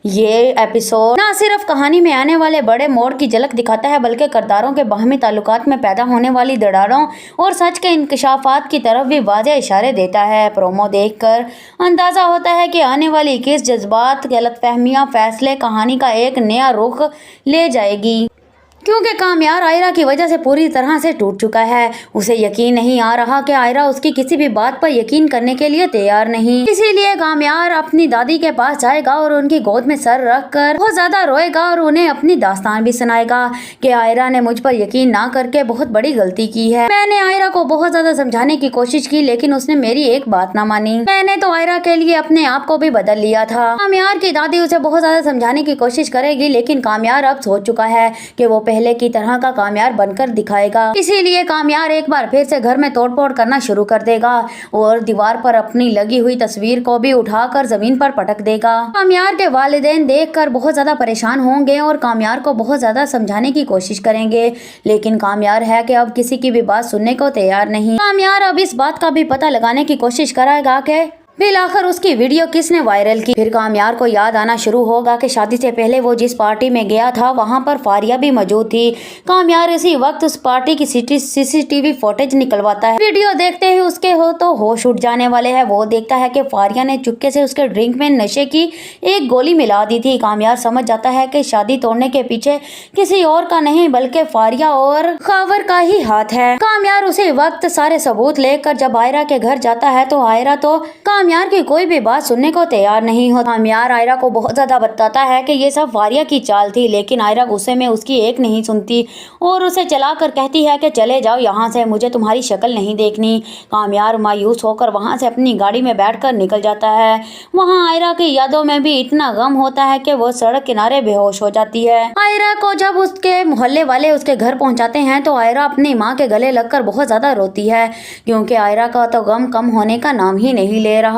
ये एपिसोड ना सिर्फ कहानी में आने वाले बड़े मोड़ की झलक दिखाता है बल्कि किरदारों के बाहमी ताल्लुकात में पैदा होने वाली दरारों और सच के इंकशाफात की तरफ भी वाज़ेह इशारे देता है। प्रोमो देखकर अंदाजा होता है कि आने वाली किस जज्बात, गलतफहमियां, फैसले कहानी का एक नया रुख ले जाएगी, क्योंकि कामयार आयरा की वजह से पूरी तरह से टूट चुका है। उसे यकीन नहीं आ रहा कि आयरा उसकी किसी भी बात पर यकीन करने के लिए तैयार नहीं। इसीलिए कामयार अपनी दादी के पास जाएगा और उनकी गोद में सर रखकर बहुत ज्यादा रोएगा और उन्हें अपनी दास्तान भी सुनाएगा कि आयरा ने मुझ पर यकीन ना करके बहुत बड़ी गलती की है। मैंने आयरा को बहुत ज्यादा समझाने की कोशिश की लेकिन उसने मेरी एक बात ना मानी। मैंने तो आयरा के लिए अपने आप को भी बदल लिया था। कामयार की दादी उसे बहुत ज्यादा समझाने की कोशिश करेगी लेकिन कामयार अब सोच चुका है कि वो पहले की तरह का कामयार बनकर दिखाएगा। इसीलिए कामयार एक बार फिर से घर में तोड़फोड़ करना शुरू कर देगा और दीवार पर अपनी लगी हुई तस्वीर को भी उठाकर जमीन पर पटक देगा। कामयार के वालिदैन देखकर बहुत ज्यादा परेशान होंगे और कामयार को बहुत ज्यादा समझाने की कोशिश करेंगे, लेकिन कामयार है कि अब किसी की भी बात सुनने को तैयार नहीं। कामयार अब इस बात का भी पता लगाने की कोशिश करेगा कि फिर आखिर उसकी वीडियो किसने वायरल की। फिर कामयार को याद आना शुरू होगा कि शादी से पहले वो जिस पार्टी में गया था वहां पर फारिया भी मौजूद थी। कामयार इसी वक्त उस पार्टी की सीसीटीवी फुटेज निकलवाता है। वीडियो देखते ही उसके तो होश उठ जाने वाले हैं। वो देखता है कि फारिया ने चुपके से उसके ड्रिंक में नशे की एक गोली मिला दी थी। कामयार समझ जाता है कि शादी तोड़ने के पीछे किसी और का नहीं बल्कि फारिया और खावर का ही हाथ है। कामयार उसी वक्त सारे सबूत लेकर जब आयरा के घर जाता है तो आयरा तो कामयार की कोई भी बात सुनने को तैयार नहीं होता। कामयार आयरा को बहुत ज्यादा बताता है कि ये सब फारिया की चाल थी, लेकिन आयरा गुस्से में उसकी एक नहीं सुनती और उसे चलाकर कहती है कि चले जाओ यहाँ से, मुझे तुम्हारी शक्ल नहीं देखनी। कामयार मायूस होकर वहाँ से अपनी गाड़ी में बैठकर निकल जाता है। वहाँ आयरा की यादों में भी इतना गम होता है कि वो सड़क किनारे बेहोश हो जाती है। आयरा को जब उसके मोहल्ले वाले उसके घर पहुँचाते हैं तो आयरा अपनी माँ के गले लगकर बहुत ज्यादा रोती है, क्योंकि आयरा का तो गम कम होने का नाम ही नहीं ले रहा।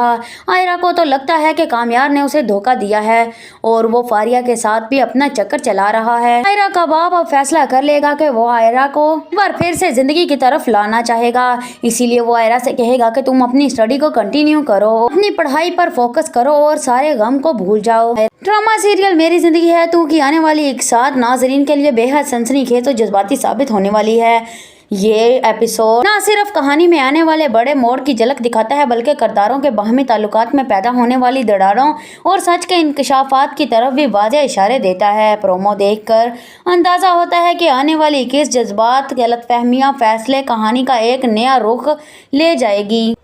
आयरा को तो लगता है कि कामयार ने उसे धोखा दिया है और वो फारिया के साथ भी अपना चक्कर चला रहा है। आयरा का बाप अब फैसला कर लेगा कि वो आयरा को एक बार फिर से जिंदगी की तरफ लाना चाहेगा। इसीलिए वो आयरा से कहेगा कि तुम अपनी स्टडी को कंटिन्यू करो, अपनी पढ़ाई पर फोकस करो और सारे गम को भूल जाओ। ड्रामा सीरियल मेरी जिंदगी है तू की आने वाली एक साथ नाजरीन के लिए बेहद सनसनीखेज और जज्बाती साबित होने वाली है। ये एपिसोड ना सिर्फ कहानी में आने वाले बड़े मोड़ की झलक दिखाता है बल्कि किरदारों के बाहमी ताल्लुकात में पैदा होने वाली दरारों और सच के इंकशाफात की तरफ भी वाज़ेह इशारे देता है। प्रोमो देखकर अंदाज़ा होता है कि आने वाली 21 जज्बात, गलतफहमियां, फैसले कहानी का एक नया रुख ले जाएगी,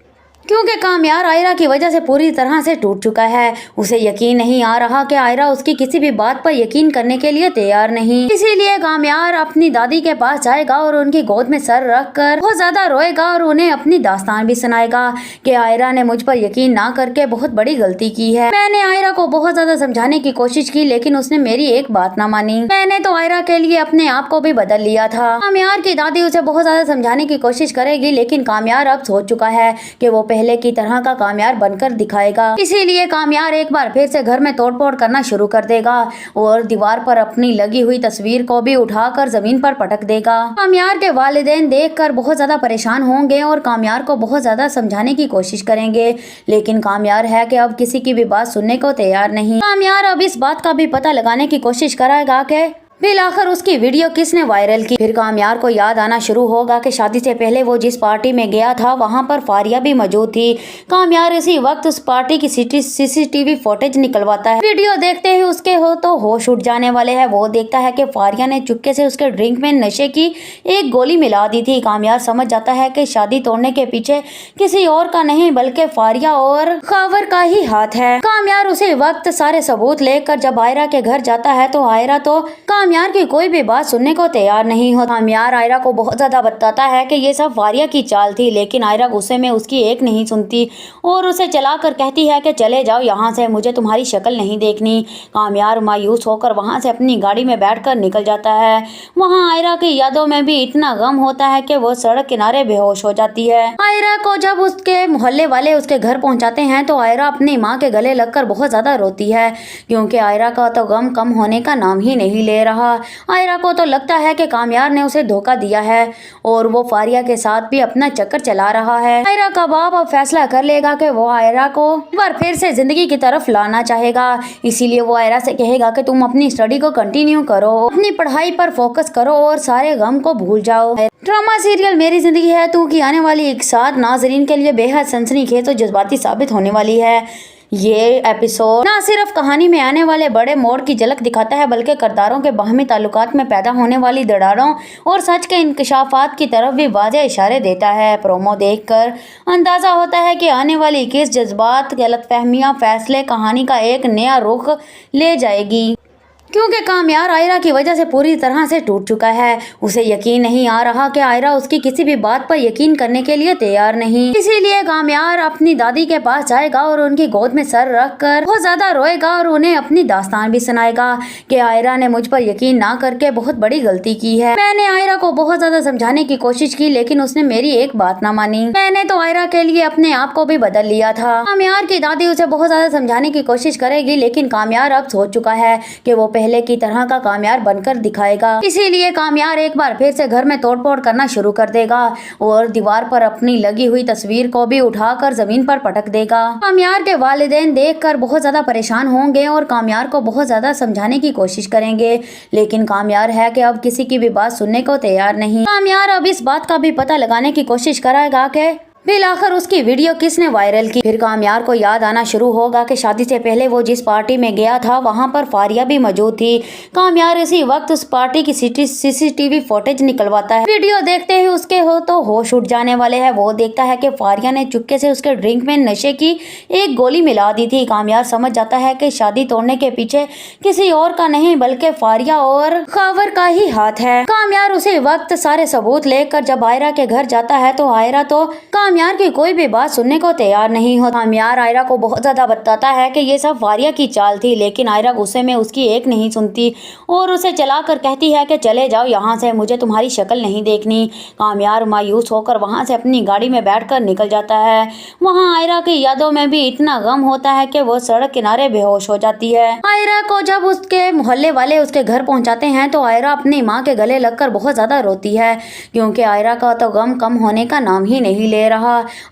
क्योंकि कामयार आयरा की वजह से पूरी तरह से टूट चुका है। उसे यकीन नहीं आ रहा कि आयरा उसकी किसी भी बात पर यकीन करने के लिए तैयार नहीं। इसीलिए कामयार अपनी दादी के पास जाएगा और उनकी गोद में सर रखकर बहुत ज्यादा रोएगा और उन्हें अपनी दास्तान भी सुनाएगा कि आयरा ने मुझ पर यकीन ना करके बहुत बड़ी गलती की है। मैंने आयरा को बहुत ज्यादा समझाने की कोशिश की, लेकिन उसने मेरी एक बात ना मानी। मैंने तो आयरा के लिए अपने आप को भी बदल लिया था। कामयार की दादी उसे बहुत ज्यादा समझाने की कोशिश करेगी, लेकिन कामयार अब सोच चुका है कि वो पहले की तरह का कामयार बनकर दिखाएगा। इसीलिए कामयार एक बार फिर से घर में तोड़फोड़ करना शुरू कर देगा और दीवार पर अपनी लगी हुई तस्वीर को भी उठाकर जमीन पर पटक देगा। कामयार के वालिदैन देखकर बहुत ज्यादा परेशान होंगे और कामयार को बहुत ज्यादा समझाने की कोशिश करेंगे, लेकिन कामयार है कि अब किसी की भी बात सुनने को तैयार नहीं। कामयार अब इस बात का भी पता लगाने की कोशिश करेगा कि फिर आखिर उसकी वीडियो किसने वायरल की। फिर कामयार को याद आना शुरू होगा कि शादी से पहले वो जिस पार्टी में गया था वहां पर फारिया भी मौजूद थी। कामयार इसी वक्त उस पार्टी की सीसीटीवी फुटेज निकलवाता है। वीडियो देखते ही उसके तो होश उठ जाने वाले हैं। वो देखता है कि फारिया ने चुपके से उसके ड्रिंक में नशे की एक गोली मिला दी थी। कामयार समझ जाता है कि शादी तोड़ने के पीछे किसी और का नहीं बल्कि फारिया और खावर का ही हाथ है। कामयार उसी वक्त सारे सबूत लेकर जब आयरा के घर जाता है तो आयरा तो कामयार की कोई भी बात सुनने को तैयार नहीं होता। कामयार आयरा को बहुत ज्यादा बताता है कि ये सब फारिया की चाल थी, लेकिन आयरा गुस्से में उसकी एक नहीं सुनती और उसे चलाकर कहती है कि चले जाओ यहाँ से, मुझे तुम्हारी शक्ल नहीं देखनी। कामयार मायूस होकर वहाँ से अपनी गाड़ी में बैठकर निकल जाता है। वहाँ आयरा की यादों में भी इतना गम होता है कि वो सड़क किनारे बेहोश हो जाती है। आयरा को जब उसके मोहल्ले वाले उसके घर पहुँचाते हैं तो आयरा अपनी माँ के गले लगकर बहुत ज्यादा रोती है, क्योंकि आयरा का तो गम कम होने का नाम ही नहीं ले रहा। आयरा को तो लगता है कि कामयार ने उसे धोखा दिया है और वो फारिया के साथ भी अपना चक्कर चला रहा है। आयरा का बाप अब फैसला कर लेगा कि वो आयरा को एक बार फिर से जिंदगी की तरफ लाना चाहेगा। इसीलिए वो आयरा से कहेगा कि तुम अपनी स्टडी को कंटिन्यू करो, अपनी पढ़ाई पर फोकस करो और सारे गम को भूल जाओ। ड्रामा सीरियल मेरी जिंदगी है तू की आने वाली एक साथ नाजरीन के लिए बेहद सनसनीखेज और जज्बाती साबित होने वाली है। ये एपिसोड ना सिर्फ कहानी में आने वाले बड़े मोड़ की झलक दिखाता है बल्कि किरदारों के बाहमी ताल्लुकात में पैदा होने वाली दरारों और सच के इंकशाफात की तरफ भी वाज़ेह इशारे देता है। प्रोमो देखकर अंदाज़ा होता है कि आने वाली 21 जज्बात, गलतफहमियां, फैसले कहानी का एक नया रुख ले जाएगी, क्योंकि कामयार आयरा की वजह से पूरी तरह से टूट चुका है। उसे यकीन नहीं आ रहा कि आयरा उसकी किसी भी बात पर यकीन करने के लिए तैयार नहीं। इसीलिए कामयार अपनी दादी के पास जाएगा और उनकी गोद में सर रख कर बहुत ज्यादा रोएगा और उन्हें अपनी दास्तान भी सुनाएगा कि आयरा ने मुझ पर यकीन ना करके बहुत बड़ी गलती की है। मैंने आयरा को बहुत ज्यादा समझाने की कोशिश की लेकिन उसने मेरी एक बात ना मानी। मैंने तो आयरा के लिए अपने आप को भी बदल लिया था। कामयार की दादी उसे बहुत ज्यादा समझाने की कोशिश करेगी लेकिन कामयार अब सोच चुका है कि वो पहले की तरह का कामयार बनकर दिखाएगा। इसीलिए कामयार एक बार फिर से घर में तोड़फोड़ करना शुरू कर देगा और दीवार पर अपनी लगी हुई तस्वीर को भी उठाकर जमीन पर पटक देगा। कामयार के वालिदैन देखकर बहुत ज्यादा परेशान होंगे और कामयार को बहुत ज्यादा समझाने की कोशिश करेंगे लेकिन कामयार है कि अब किसी की भी बात सुनने को तैयार नहीं। कामयार अब इस बात का भी पता लगाने की कोशिश करेगा कि फिर आखिर उसकी वीडियो किसने वायरल की। फिर कामयार को याद आना शुरू होगा कि शादी से पहले वो जिस पार्टी में गया था वहां पर फारिया भी मौजूद थी। कामयार इसी वक्त उस पार्टी की सीसीटीवी फुटेज निकलवाता है। वीडियो देखते ही उसके तो होश उठ जाने वाले हैं। वो देखता है कि फारिया ने चुपके से उसके ड्रिंक में नशे की एक गोली मिला दी थी। कामयार समझ जाता है कि शादी तोड़ने के पीछे किसी और का नहीं बल्कि फारिया और खावर का ही हाथ है। कामयार उसी वक्त सारे सबूत लेकर जब आयरा के घर जाता है तो आयरा तो कामयार की कोई भी बात सुनने को तैयार नहीं होता। कामयार आयरा को बहुत ज्यादा बताता है कि ये सब फारिया की चाल थी लेकिन आयरा गुस्से में उसकी एक नहीं सुनती और उसे चलाकर कहती है कि चले जाओ यहाँ से, मुझे तुम्हारी शक्ल नहीं देखनी। कामयार मायूस होकर वहाँ से अपनी गाड़ी में बैठकर निकल जाता है। वहाँ आयरा की यादों में भी इतना गम होता है कि वो सड़क किनारे बेहोश हो जाती है। आयरा को जब उसके मोहल्ले वाले उसके घर पहुँचाते हैं तो आयरा अपनी माँ के गले लगकर बहुत ज्यादा रोती है क्योंकि आयरा का तो गम कम होने का नाम ही नहीं ले रहा।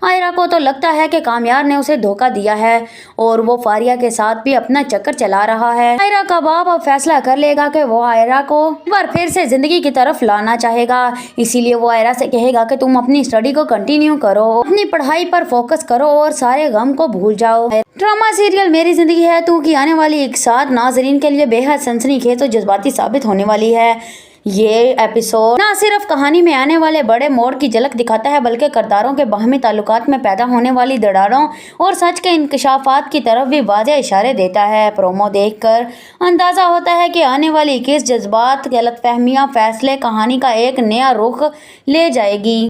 आयरा को तो लगता है कि कामयार ने उसे धोखा दिया है और वो फारिया के साथ भी अपना चक्कर चला रहा है। आयरा का बाप अब फैसला कर लेगा कि वो आयरा को एक बार फिर से जिंदगी की तरफ लाना चाहेगा। इसीलिए वो आयरा से कहेगा कि तुम अपनी स्टडी को कंटिन्यू करो, अपनी पढ़ाई पर फोकस करो और सारे गम को भूल जाओ। ड्रामा सीरियल मेरी जिंदगी है तू की आने वाली एक साथ नाजरीन के लिए बेहद सनसनीखेज और जज्बाती साबित होने वाली है। ये एपिसोड ना सिर्फ कहानी में आने वाले बड़े मोड़ की झलक दिखाता है बल्कि किरदारों के बाहमी ताल्लुकात में पैदा होने वाली दरारों और सच के इंकशाफात की तरफ भी वाज़ेह इशारे देता है। प्रोमो देखकर अंदाज़ा होता है कि आने वाली किस जज्बात, गलतफहमियां, फैसले कहानी का एक नया रुख ले जाएगी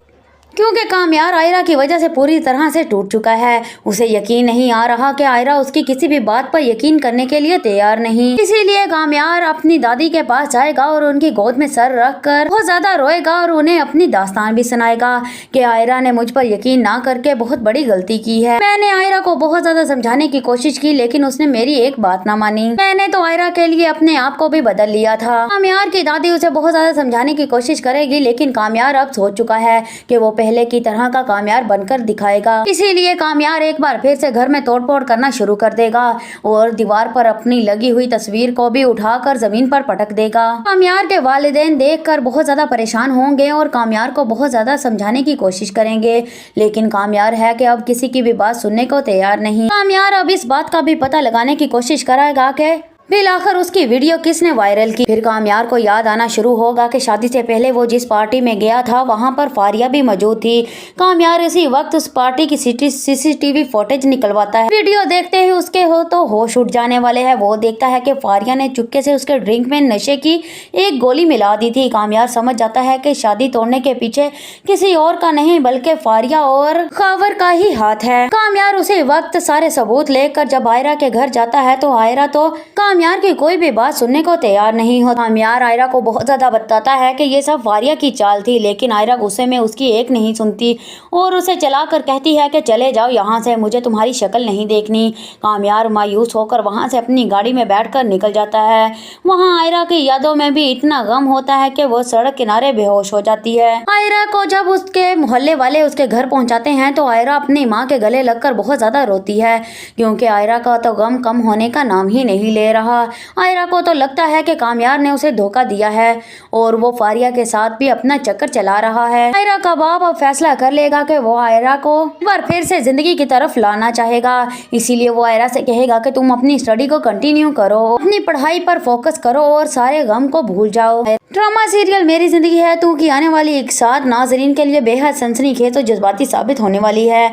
क्योंकि कामयार आयरा की वजह से पूरी तरह से टूट चुका है। उसे यकीन नहीं आ रहा कि आयरा उसकी किसी भी बात पर यकीन करने के लिए तैयार नहीं। इसीलिए कामयार अपनी दादी के पास जाएगा और उनकी गोद में सर रख कर बहुत ज्यादा रोएगा और उन्हें अपनी दास्तान भी सुनाएगा कि आयरा ने मुझ पर यकीन ना करके बहुत बड़ी गलती की है। मैंने आयरा को बहुत ज्यादा समझाने की कोशिश की लेकिन उसने मेरी एक बात ना मानी। मैंने तो आयरा के लिए अपने आप को भी बदल लिया था। कामयार की दादी उसे बहुत ज्यादा समझाने की कोशिश करेगी लेकिन कामयार अब सोच चुका है कि वो पहले की तरह का कामयार बनकर दिखाएगा। इसीलिए कामयार एक बार फिर से घर में तोड़फोड़ करना शुरू कर देगा और दीवार पर अपनी लगी हुई तस्वीर को भी उठाकर जमीन पर पटक देगा। कामयार के वालिदैन देखकर बहुत ज्यादा परेशान होंगे और कामयार को बहुत ज्यादा समझाने की कोशिश करेंगे लेकिन कामयार है कि अब किसी की भी बात सुनने को तैयार नहीं। कामयार अब इस बात का भी पता लगाने की कोशिश करेगा कि फिर आखिर उसकी वीडियो किसने वायरल की। फिर कामयार को याद आना शुरू होगा कि शादी से पहले वो जिस पार्टी में गया था वहां पर फारिया भी मौजूद थी। कामयार इसी वक्त उस पार्टी की सीसीटीवी फुटेज निकलवाता है। वीडियो देखते ही उसके तो होश उठ जाने वाले हैं। वो देखता है कि फारिया ने चुपके से उसके ड्रिंक में नशे की एक गोली मिला दी थी। कामयार समझ जाता है कि शादी तोड़ने के पीछे किसी और का नहीं बल्कि फारिया और खावर का ही हाथ है। कामयार उसी वक्त सारे सबूत लेकर जब आयरा के घर जाता है तो आयरा तो कामयार की कोई भी बात सुनने को तैयार नहीं होता। कामयार आयरा को बहुत ज्यादा बताता है कि ये सब फारिया की चाल थी लेकिन आयरा गुस्से में उसकी एक नहीं सुनती और उसे चलाकर कहती है कि चले जाओ यहाँ से, मुझे तुम्हारी शक्ल नहीं देखनी। कामयार मायूस होकर वहाँ से अपनी गाड़ी में बैठकर निकल जाता है। वहाँ आयरा की यादों में भी इतना गम होता है कि वो सड़क किनारे बेहोश हो जाती है। आयरा को जब उसके मोहल्ले वाले उसके घर पहुँचाते हैं तो आयरा अपनी माँ के गले लगकर बहुत ज्यादा रोती है क्योंकि आयरा का तो गम कम होने का नाम ही नहीं ले रहा। आयरा को तो लगता है कि कामयार ने उसे धोखा दिया है और वो फारिया के साथ भी अपना चक्कर चला रहा है। आयरा का बाप अब फैसला कर लेगा कि वो आयरा को एक बार फिर से जिंदगी की तरफ लाना चाहेगा। इसीलिए वो आयरा से कहेगा कि तुम अपनी स्टडी को कंटिन्यू करो, अपनी पढ़ाई पर फोकस करो और सारे गम को भूल जाओ। ड्रामा सीरियल मेरी जिंदगी है तू की आने वाली एक साथ नाजरीन के लिए बेहद सनसनीखेज और जज्बाती साबित होने वाली है।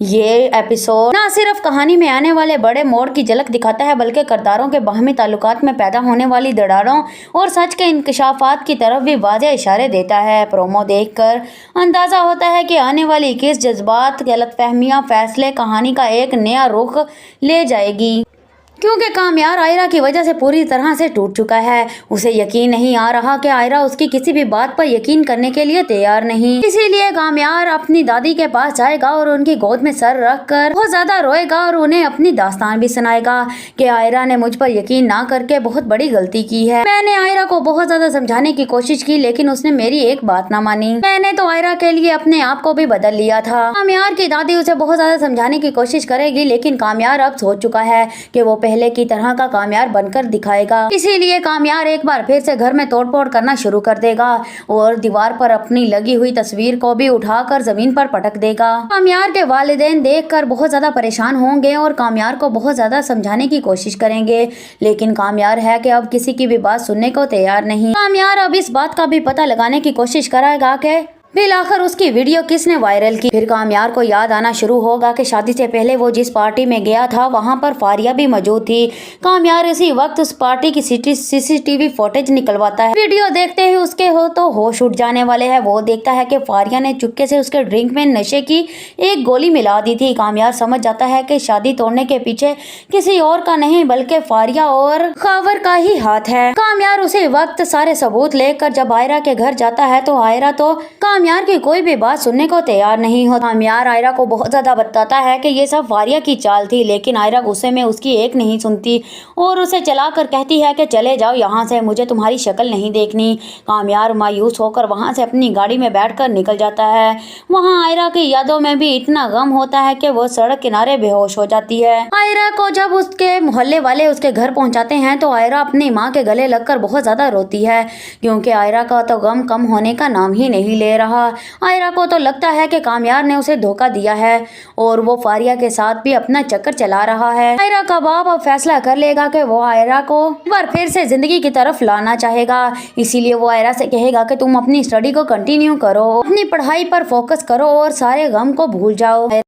ये एपिसोड ना सिर्फ कहानी में आने वाले बड़े मोड़ की झलक दिखाता है बल्कि किरदारों के बाहमी ताल्लुकात में पैदा होने वाली दरारों और सच के इंकशाफात की तरफ भी वाज़ेह इशारे देता है। प्रोमो देखकर अंदाज़ा होता है कि आने वाली 21 जज्बात, गलतफहमियां, फैसले कहानी का एक नया रुख ले जाएगी, क्योंकि कामयार आयरा की वजह से पूरी तरह से टूट चुका है। उसे यकीन नहीं आ रहा कि आयरा उसकी किसी भी बात पर यकीन करने के लिए तैयार नहीं। इसीलिए कामयार अपनी दादी के पास जाएगा और उनकी गोद में सर रख कर बहुत ज्यादा रोएगा और उन्हें अपनी दास्तान भी सुनाएगा कि आयरा ने मुझ पर यकीन ना करके बहुत बड़ी गलती की है। मैंने आयरा को बहुत ज्यादा समझाने की कोशिश की लेकिन उसने मेरी एक बात ना मानी। मैंने तो आयरा के लिए अपने आप को भी बदल लिया था। कामयार की दादी उसे बहुत ज्यादा समझाने की कोशिश करेगी लेकिन कामयार अब सोच चुका है कि वो पहले की तरह का कामयार बनकर दिखाएगा। इसीलिए कामयार एक बार फिर से घर में तोड़फोड़ करना शुरू कर देगा और दीवार पर अपनी लगी हुई तस्वीर को भी उठाकर जमीन पर पटक देगा। कामयार के वालिदैन देखकर बहुत ज्यादा परेशान होंगे और कामयार को बहुत ज्यादा समझाने की कोशिश करेंगे लेकिन कामयार है कि अब किसी की भी बात सुनने को तैयार नहीं। कामयार अब इस बात का भी पता लगाने की कोशिश करेगा कि फिर आखिर उसकी वीडियो किसने वायरल की। फिर कामयार को याद आना शुरू होगा कि शादी से पहले वो जिस पार्टी में गया था वहां पर फारिया भी मौजूद थी। कामयार इसी वक्त उस पार्टी की सीसीटीवी फुटेज निकलवाता है। वीडियो देखते ही उसके तो होश उठ जाने वाले हैं। वो देखता है कि फारिया ने चुपके से उसके ड्रिंक में नशे की एक गोली मिला दी थी। कामयार समझ जाता है कि शादी तोड़ने के पीछे किसी और का नहीं बल्कि फारिया और खावर का ही हाथ है। कामयार उसी वक्त सारे सबूत लेकर जब आयरा के घर जाता है तो आयरा तो कामयार की कोई भी बात सुनने को तैयार नहीं होता। कामयार आयरा को बहुत ज्यादा बताता है कि ये सब फारिया की चाल थी लेकिन आयरा गुस्से में उसकी एक नहीं सुनती और उसे चलाकर कहती है कि चले जाओ यहाँ से, मुझे तुम्हारी शक्ल नहीं देखनी। कामयार मायूस होकर वहाँ से अपनी गाड़ी में बैठकर निकल जाता है। वहाँ आयरा की यादों में भी इतना गम होता है कि वो सड़क किनारे बेहोश हो जाती है। आयरा को जब उसके मोहल्ले वाले उसके घर पहुँचाते हैं तो आयरा अपनी माँ के गले लगकर बहुत ज्यादा रोती है क्योंकि आयरा का तो गम कम होने का नाम ही नहीं ले रहा। आयरा को तो लगता है कि कामयार ने उसे धोखा दिया है और वो फारिया के साथ भी अपना चक्कर चला रहा है। आयरा का बाप अब फैसला कर लेगा कि वो आयरा को एक बार फिर से जिंदगी की तरफ लाना चाहेगा। इसीलिए वो आयरा से कहेगा कि तुम अपनी स्टडी को कंटिन्यू करो, अपनी पढ़ाई पर फोकस करो और सारे गम को भूल जाओ।